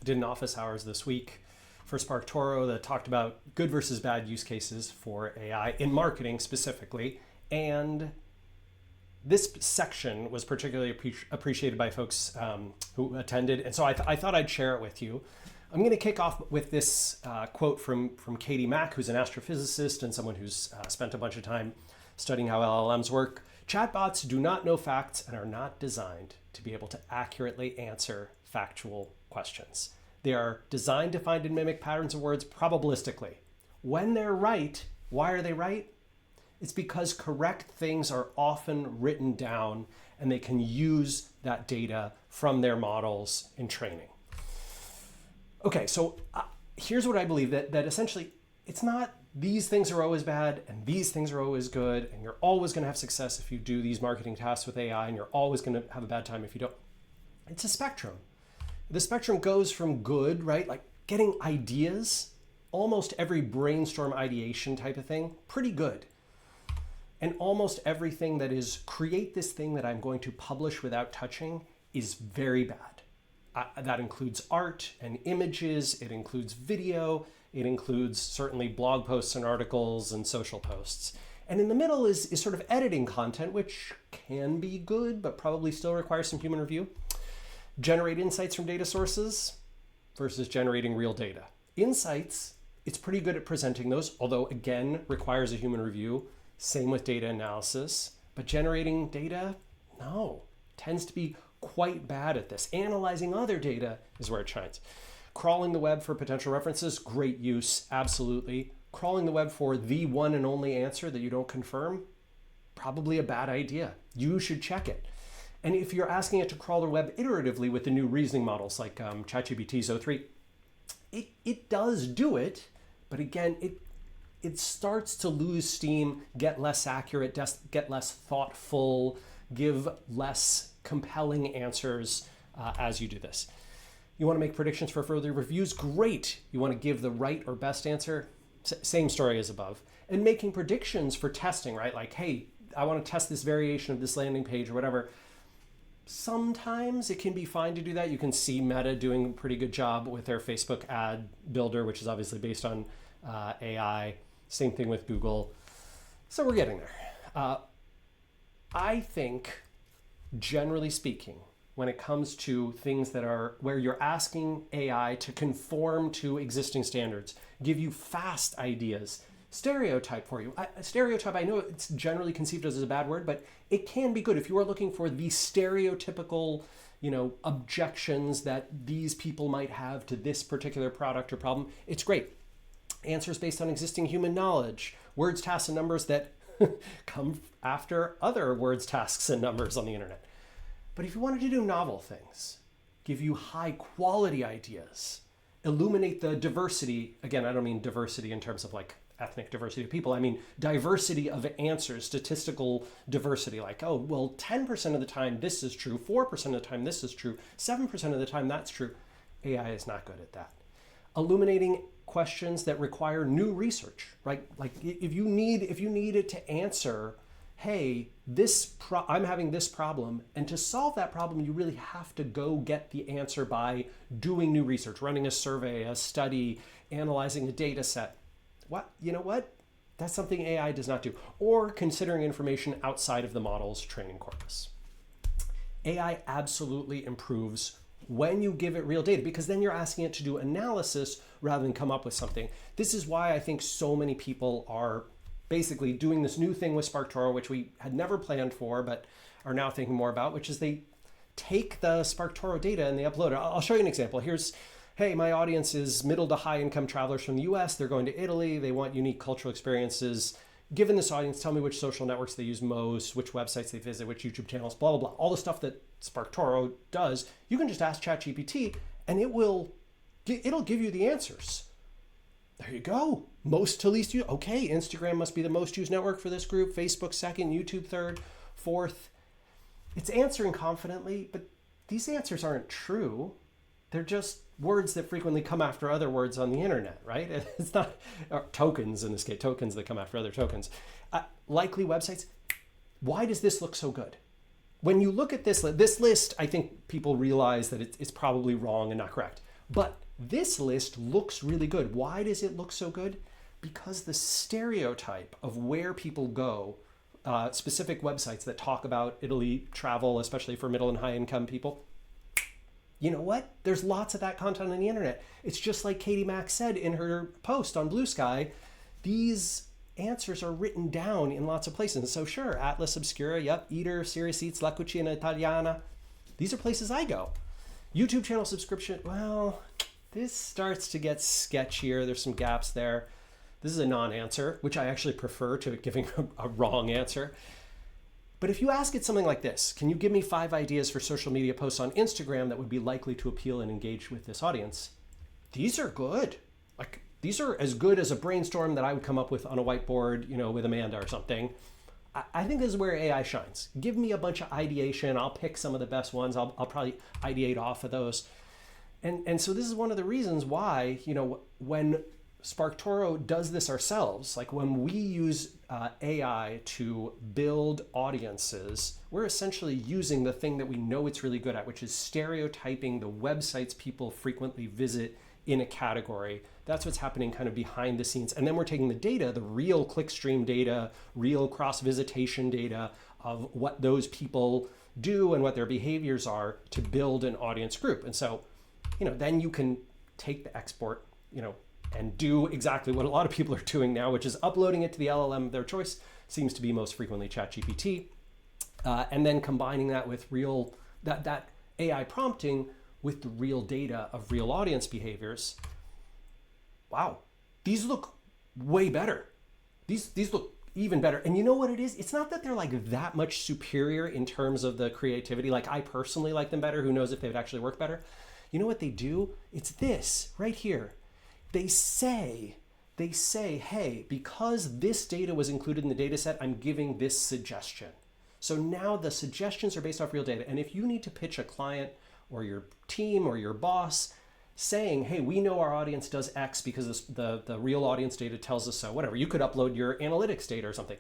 did an office hours this week for SparkToro that talked about good versus bad use cases for AI in marketing specifically. And this section was particularly appreciated by folks who attended. And so I thought I'd share it with you. I'm going to kick off with this quote from Katie Mack, who's an astrophysicist and someone who's spent a bunch of time studying how LLMs work. Chatbots do not know facts and are not designed to be able to accurately answer factual questions. They are designed to find and mimic patterns of words probabilistically. When they're right, why are they right? It's because correct things are often written down and they can use that data from their models in training. Okay, so here's what I believe, that essentially it's not these things are always bad and these things are always good and you're always going to have success if you do these marketing tasks with AI and you're always going to have a bad time if you don't. It's a spectrum. The spectrum goes from good, right? Like getting ideas, almost every brainstorm ideation type of thing, pretty good. And almost everything that is create this thing that I'm going to publish without touching is very bad. That includes art and images, it includes video, it includes certainly blog posts and articles and social posts. And in the middle is sort of editing content, which can be good, but probably still requires some human review. Generate insights from data sources versus generating real data. Insights, it's pretty good at presenting those, although again, requires a human review. Same with data analysis, but generating data, no, tends to be quite bad at this. Analyzing other data is where it shines. Crawling the web for potential references, great use, absolutely. Crawling the web for the one and only answer that you don't confirm, probably a bad idea. You should check it. And if you're asking it to crawl the web iteratively with the new reasoning models like ChatGPT's O3, it does do it, but again, it starts to lose steam, get less accurate, get less thoughtful, give less compelling answers as you do this. You want to make predictions for further reviews? Great. You want to give the right or best answer? Same story as above. And making predictions for testing, right? Like, hey, I want to test this variation of this landing page or whatever. Sometimes it can be fine to do that. You can see Meta doing a pretty good job with their Facebook ad builder, which is obviously based on AI. Same thing with Google. So we're getting there. I think, generally speaking, when it comes to things that are where you're asking AI to conform to existing standards, give you fast ideas, stereotype for you. Stereotype, I know it's generally conceived as a bad word, but it can be good. If you are looking for the stereotypical, objections that these people might have to this particular product or problem, it's great. Answers based on existing human knowledge, words, tasks, and numbers that come after other words, tasks, and numbers on the internet. But if you wanted to do novel things, give you high quality ideas, illuminate the diversity, again, I don't mean diversity in terms of like ethnic diversity of people, I mean diversity of answers, statistical diversity, like, oh, well, 10% of the time this is true, 4% of the time this is true, 7% of the time that's true. AI is not good at that. Illuminating questions that require new research, right? Like if you need it to answer, hey, I'm having this problem, and to solve that problem, you really have to go get the answer by doing new research, running a survey, a study, analyzing a data set. You know what? That's something AI does not do. Or considering information outside of the model's training corpus. AI absolutely improves when you give it real data, because then you're asking it to do analysis rather than come up with something. This is why I think so many people are basically doing this new thing with SparkToro, which we had never planned for, but are now thinking more about, which is they take the SparkToro data and they upload it. I'll show you an example. Here's, hey, my audience is middle to high income travelers from the US. They're going to Italy. They want unique cultural experiences. Given this audience, tell me which social networks they use most, which websites they visit, which YouTube channels, blah, blah, blah. All the stuff that SparkToro does, you can just ask ChatGPT and it'll give you the answers. There you go. Most to least used. Okay, Instagram must be the most used network for this group. Facebook second, YouTube third, fourth. It's answering confidently, but these answers aren't true. They're just words that frequently come after other words on the internet, right? It's not tokens in this case, tokens that come after other tokens. Likely websites. Why does this look so good? When you look at this list, I think people realize that it's probably wrong and not correct. But this list looks really good. Why does it look so good? Because the stereotype of where people go, specific websites that talk about Italy travel, especially for middle and high income people, you know what? There's lots of that content on the internet. It's just like Katie Mack said in her post on Blue Sky, these answers are written down in lots of places. So sure, Atlas Obscura, yep, Eater, Serious Eats, La Cucina Italiana. These are places I go. YouTube channel subscription, well, this starts to get sketchier. There's some gaps there. This is a non-answer, which I actually prefer to giving a wrong answer. But if you ask it something like this, can you give me 5 ideas for social media posts on Instagram that would be likely to appeal and engage with this audience? These are good. Like, these are as good as a brainstorm that I would come up with on a whiteboard, with Amanda or something. I think this is where AI shines. Give me a bunch of ideation. I'll pick some of the best ones. I'll probably ideate off of those. And so this is one of the reasons why, when SparkToro does this ourselves, like when we use AI to build audiences, we're essentially using the thing that we know it's really good at, which is stereotyping the websites people frequently visit in a category. That's what's happening kind of behind the scenes. And then we're taking the data, the real clickstream data, real cross-visitation data of what those people do and what their behaviors are to build an audience group. And so, then you can take the export, and do exactly what a lot of people are doing now, which is uploading it to the LLM of their choice, seems to be most frequently ChatGPT, and then combining that with that AI prompting with the real data of real audience behaviors. Wow, these look way better. These look even better. And you know what it is? It's not that they're like that much superior in terms of the creativity. Like, I personally like them better. Who knows if they would actually work better? You know what they do? It's this right here. They say, hey, because this data was included in the data set, I'm giving this suggestion. So now the suggestions are based off real data. And if you need to pitch a client or your team or your boss saying, hey, we know our audience does X because the real audience data tells us so, whatever, you could upload your analytics data or something.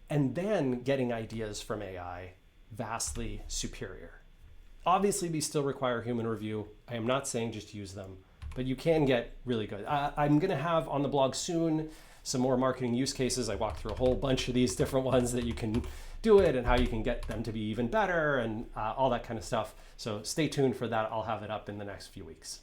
And then getting ideas from AI, vastly superior. Obviously, these still require human review. I am not saying just use them, but you can get really good. I'm going to have on the blog soon some more marketing use cases. I walk through a whole bunch of these different ones that you can do it and how you can get them to be even better and all that kind of stuff. So stay tuned for that. I'll have it up in the next few weeks.